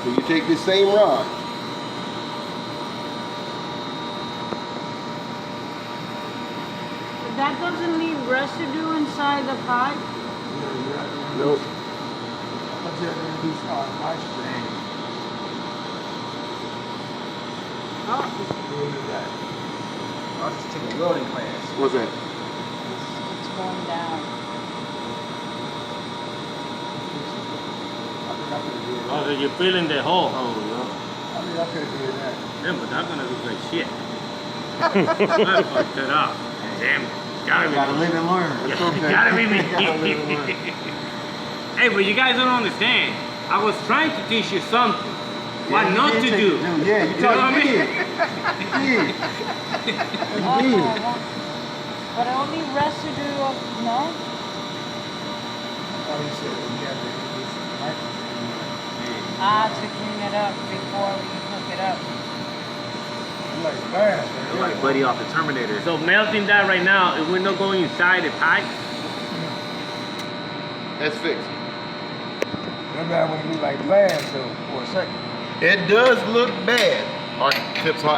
So you take this same rod. But that doesn't leave residue inside the pipe? Nope. I'll just take a welding class. What's that? It's going down. Oh, so you're filling the whole hole, you know? I mean, I could have did that. Yeah, but that's gonna look like shit. I fucked it up. Damn it. Gotta be Gotta me. live and learn. It's gotta be me. Gotta live and learn. Hey, but you guys don't understand. I was trying to teach you something. What Yeah, not you to did do. take it, yeah, you know what I did. mean? You did. But only residue of, no? Oh, he said we have to introduce the microphone. Ah, to clean it up before we hook it up. You like fast, man. You're like Buddy off the Terminator. So melting that right now, if we're not going inside the pipe, That's fixed. Remember how when you like blast though for a second. It does look bad. Our tips hot.